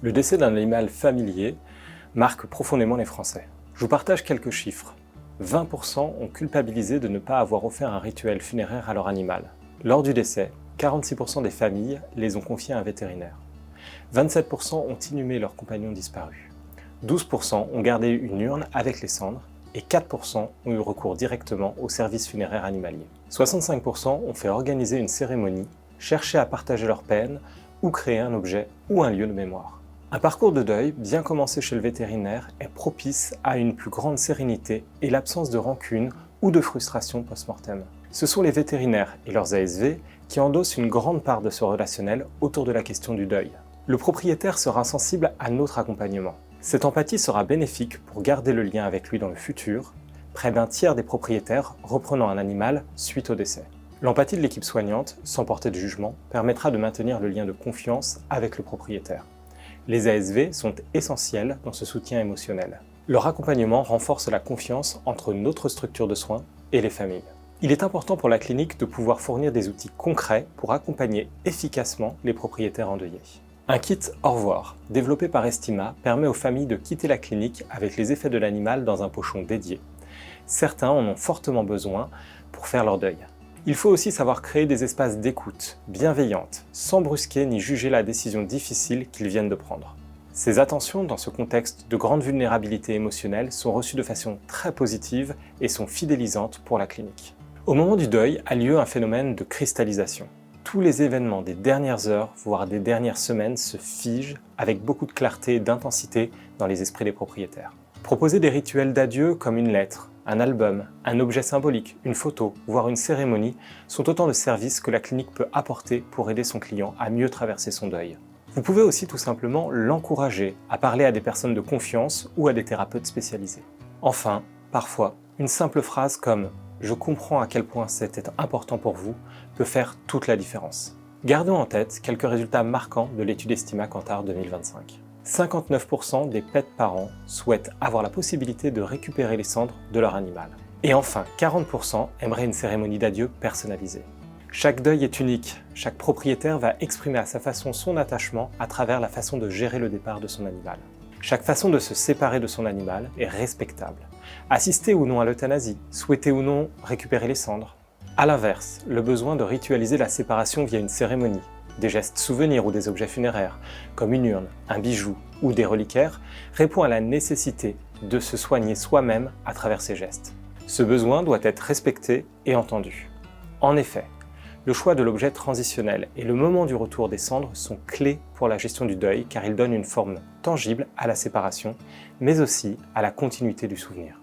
Le décès d'un animal familier marque profondément les Français. Je vous partage quelques chiffres. 20% ont culpabilisé de ne pas avoir offert un rituel funéraire à leur animal. Lors du décès, 46% des familles les ont confiés à un vétérinaire. 27% ont inhumé leurs compagnons disparus. 12% ont gardé une urne avec les cendres et 4% ont eu recours directement au service funéraire animalier. 65% ont fait organiser une cérémonie, cherché à partager leur peine ou créer un objet ou un lieu de mémoire. Un parcours de deuil bien commencé chez le vétérinaire est propice à une plus grande sérénité et l'absence de rancune ou de frustration post-mortem. Ce sont les vétérinaires et leurs ASV qui endossent une grande part de ce relationnel autour de la question du deuil. Le propriétaire sera sensible à notre accompagnement. Cette empathie sera bénéfique pour garder le lien avec lui dans le futur, près d'un tiers des propriétaires reprenant un animal suite au décès. L'empathie de l'équipe soignante, sans porter de jugement, permettra de maintenir le lien de confiance avec le propriétaire. Les ASV sont essentiels dans ce soutien émotionnel. Leur accompagnement renforce la confiance entre notre structure de soins et les familles. Il est important pour la clinique de pouvoir fournir des outils concrets pour accompagner efficacement les propriétaires endeuillés. Un kit au revoir, développé par Estima, permet aux familles de quitter la clinique avec les effets de l'animal dans un pochon dédié. Certains en ont fortement besoin pour faire leur deuil. Il faut aussi savoir créer des espaces d'écoute, bienveillantes, sans brusquer ni juger la décision difficile qu'ils viennent de prendre. Ces attentions, dans ce contexte de grande vulnérabilité émotionnelle, sont reçues de façon très positive et sont fidélisantes pour la clinique. Au moment du deuil a lieu un phénomène de cristallisation. Tous les événements des dernières heures, voire des dernières semaines, se figent avec beaucoup de clarté et d'intensité dans les esprits des propriétaires. Proposer des rituels d'adieu comme une lettre, un album, un objet symbolique, une photo, voire une cérémonie, sont autant de services que la clinique peut apporter pour aider son client à mieux traverser son deuil. Vous pouvez aussi tout simplement l'encourager à parler à des personnes de confiance ou à des thérapeutes spécialisés. Enfin, parfois, une simple phrase comme « Je comprends à quel point c'était important pour vous » peut faire toute la différence. Gardons en tête quelques résultats marquants de l'étude Estima Kantar 2025. 59% des pets parents souhaitent avoir la possibilité de récupérer les cendres de leur animal. Et enfin, 40% aimeraient une cérémonie d'adieu personnalisée. Chaque deuil est unique, chaque propriétaire va exprimer à sa façon son attachement à travers la façon de gérer le départ de son animal. Chaque façon de se séparer de son animal est respectable. Assister ou non à l'euthanasie, souhaiter ou non récupérer les cendres. A l'inverse, le besoin de ritualiser la séparation via une cérémonie, des gestes souvenirs ou des objets funéraires, comme une urne, un bijou ou des reliquaires, répond à la nécessité de se soigner soi-même à travers ces gestes. Ce besoin doit être respecté et entendu. En effet, le choix de l'objet transitionnel et le moment du retour des cendres sont clés pour la gestion du deuil car ils donnent une forme tangible à la séparation, mais aussi à la continuité du souvenir.